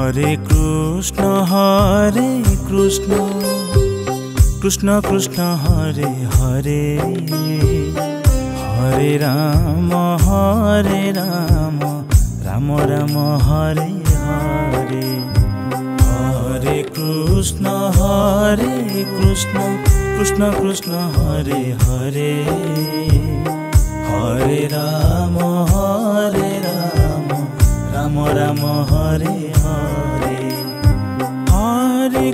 Hare Krishna Krishna Krishna Hare Hare Hare Ram Ram Ram Hare Hare Hare Krishna Krishna Krishna Hare Hare Hare Ram Ram Ram Hare Hare Hare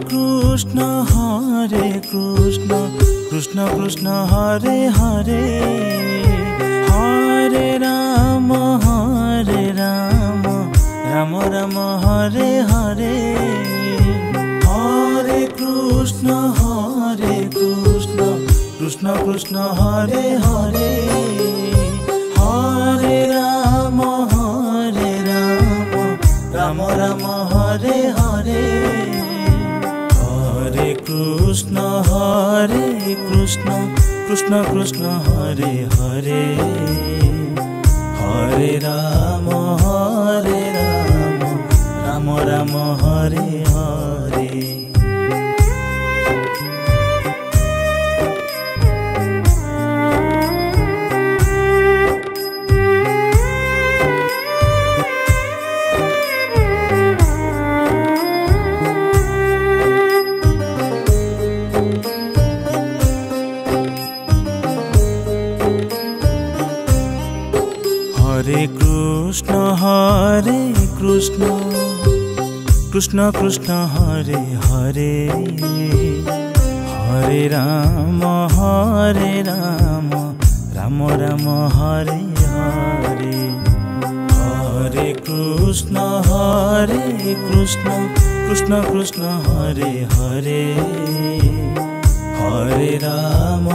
Krishna Krishna Krishna Hare Hare Hare Ram Ram Ram Hare Hare Hare Krishna Krishna Krishna Hare Hare Hare Ram Ram Ram Hare Hare Hare Krishna Krishna Krishna Hare Hare Hare Ram Ram Ram Hare Hare Hare Krishna Krishna Krishna Hare Hare Hare Ram Ram Ram Hare Hare Hare Krishna Krishna Krishna Hare Hare Hare Ram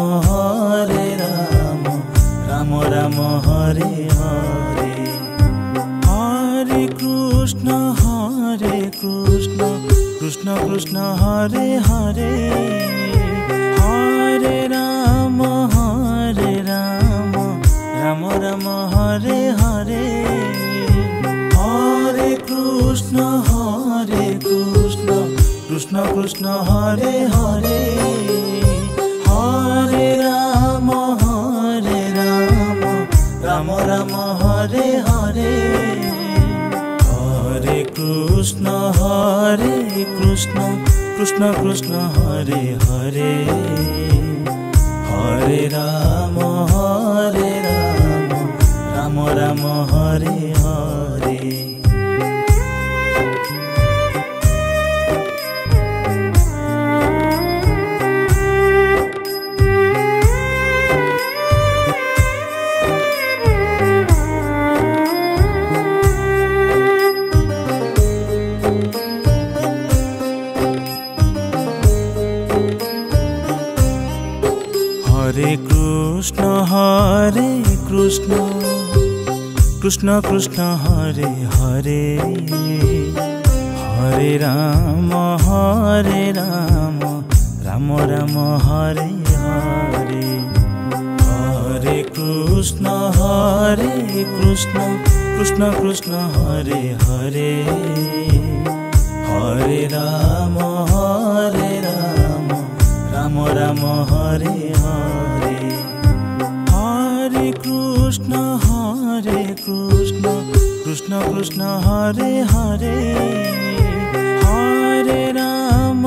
Ram Ram Hare Hare Hare Krishna Krishna Krishna Hare Hare Hare Ram Ram Ram Hare Hare Hare Krishna Krishna Krishna Hare Hare Hare Ram Ram Ram Hare Hare Hare Krishna Krishna Krishna Hare Hare Hare Ram Ram Ram Hare Hare Hare Krishna Krishna Krishna Hare Hare Hare Ram Ram Ram Hare Hare Hare Krishna Krishna Krishna Hare Hare Hare Ram Ram Ram Hare Hare Hare Krishna Krishna Krishna Hare Hare Hare Ram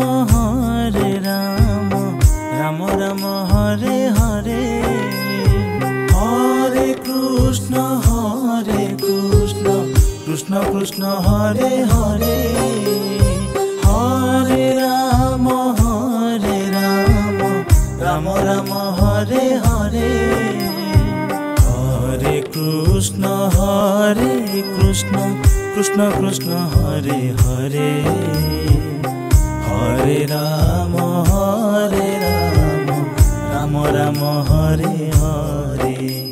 Ram Ram Hare Hare Hare Krishna Krishna Krishna Hare Hare Hare Ram Ram Ram Hare Hare Hare Krishna Krishna Krishna Hare Hare Hare Ram Ram Ram Hare Hare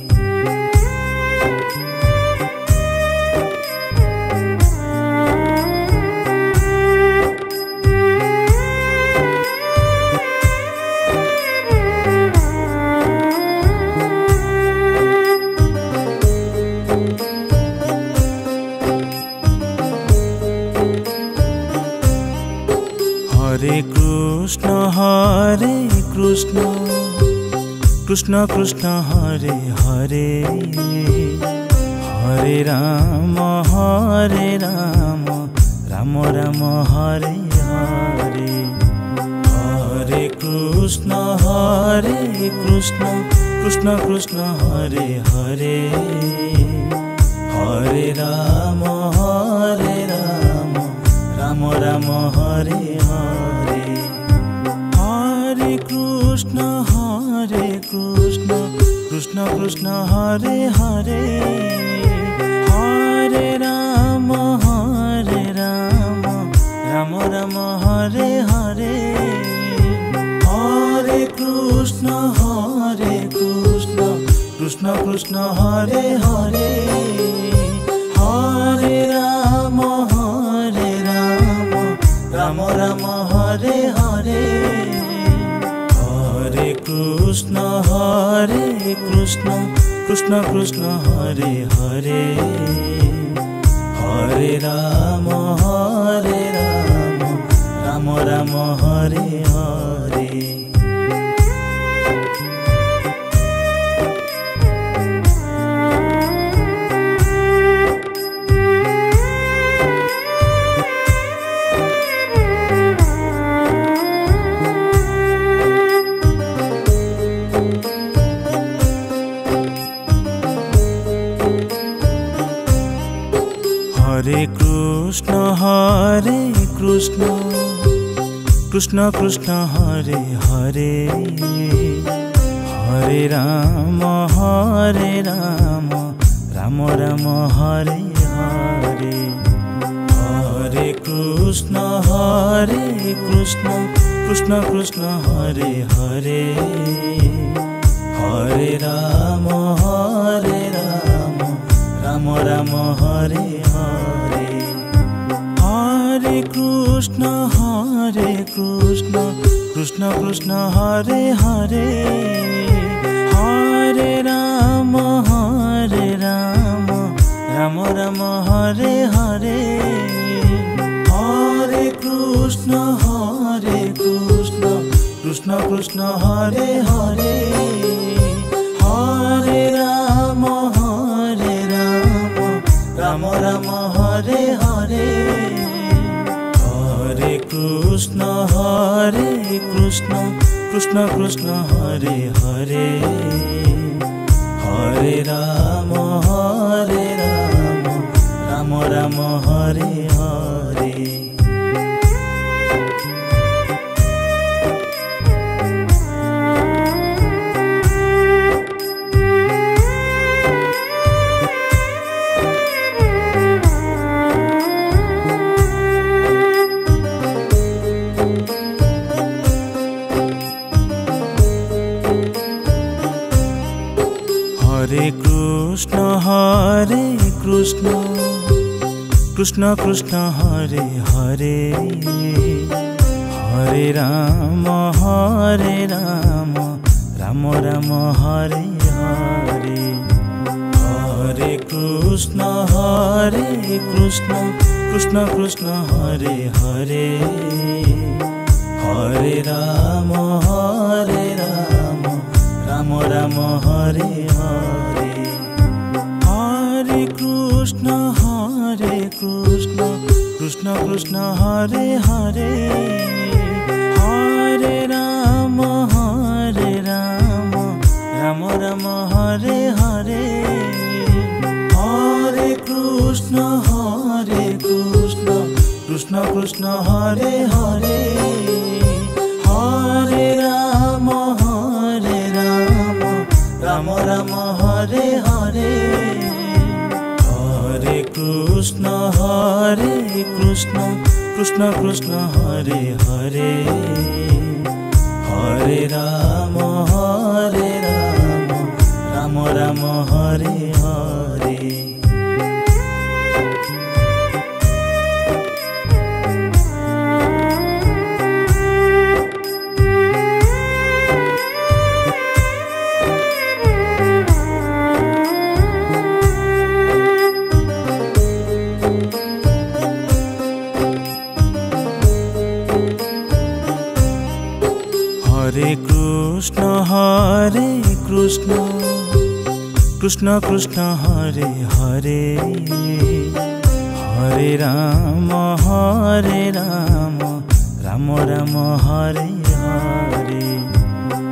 Hare Krishna Krishna Krishna Hare Hare Hare Ram Ram Ram Hare Hare Hare Krishna Krishna Krishna Hare Hare Hare Ram Ram Ram Hare Hare Hare Krishna Krishna Krishna Hare Hare Hare Ram Ram Ram Hare Hare Hare Krishna Krishna Krishna Hare Hare Hare Ram Ram Hare Hare Hare Krishna Krishna Krishna Hare Hare Hare Ram Ram Hare Hare Hare Krishna Krishna Krishna Hare Hare Hare Ram Ram Ram Hare Hare Hare Krishna Krishna Krishna Hare Hare Hare Ram Ram Hare Hare Hare Krishna Krishna Krishna Hare Hare Hare Ram Ram Hare Hare Hare Krishna Krishna Krishna Hare Hare Hare Ram Ram Hare Hare Hare Krishna Krishna Krishna Hare Hare Hare Ram Ram Hare Hare Hare Krishna Krishna Krishna Hare Hare Hare Ram Ram Hare Hare Hare Krishna Krishna Krishna Hare Hare Hare Ram Ram Hare Hare Hare Krishna Krishna Krishna Hare Hare Hare Ram Ram Hare Hare Hare Krishna Krishna Krishna Hare Hare Hare Ram Ram Hare Hare Hare Krishna Krishna Krishna Hare Hare Hare Ram Ram Hare Hare Krishna Krishna Krishna Hare Hare Hare Ram Ram Ram Hare Hare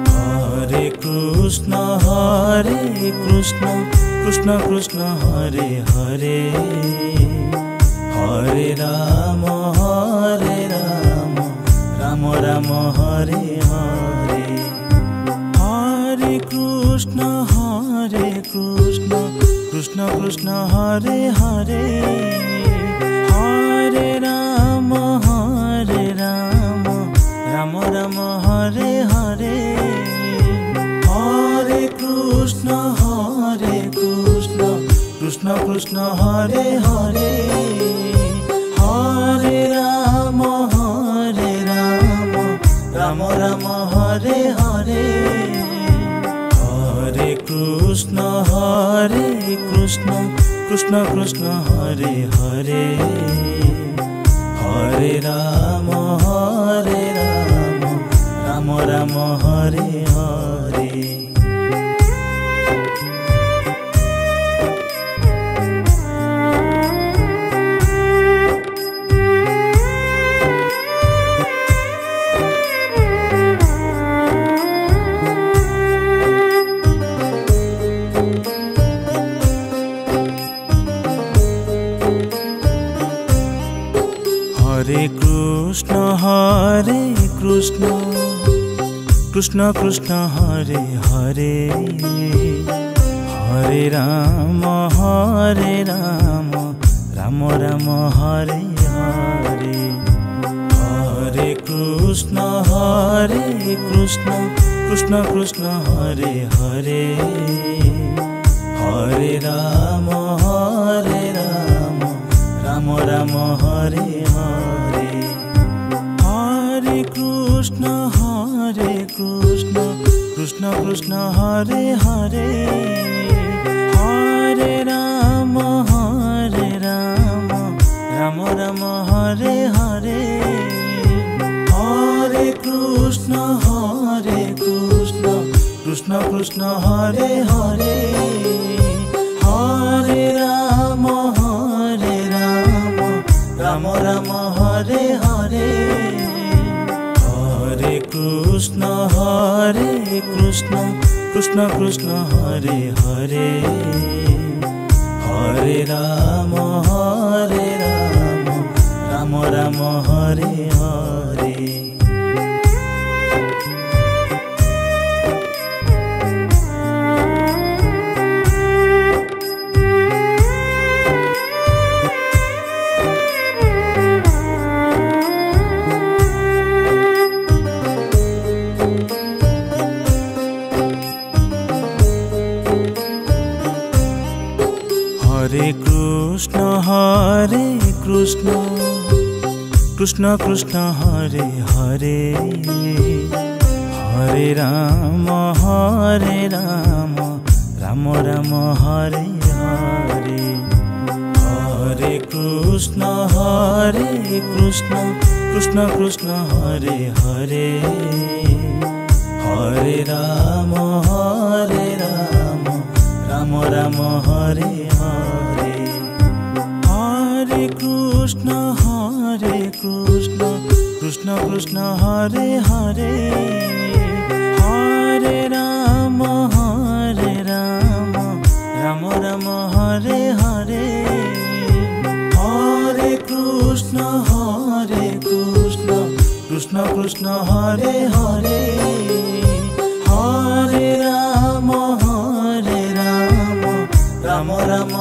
Hare Krishna Krishna Krishna Hare Hare Hare Ram Ram Ram Hare Hare Hare Krishna Krishna Krishna Hare Hare Hare Ram Ram Ram Hare Hare Hare Krishna Krishna Krishna Hare Hare Hare Ram Ram Hare Hare Hare Krishna Krishna Krishna Hare Hare Hare Ram Ram Hare Hare Hare Krishna Krishna Krishna Hare Hare Hare Ram Ram Hare Hare Hare Krishna Krishna Krishna Hare Hare Hare Ram Ram Hare Hare Hare Krishna Krishna Krishna Hare Hare Hare Ram Ram Hare Hare Hare Krishna Krishna Krishna Hare Hare Hare Ram Ram Hare Hare Hare Krishna Krishna Krishna Hare Hare Hare Ram Ram Hare Hare Hare Krishna Krishna Krishna Hare Hare Hare Ram Ram Hare Hare Hare Krishna Krishna Krishna Hare Hare Hare Ram Ram Hare Hare Hare Krishna Krishna Krishna Hare Hare Hare Ram Ram Hare Hare Hare Krishna Krishna Krishna Hare Hare Hare Ram Ram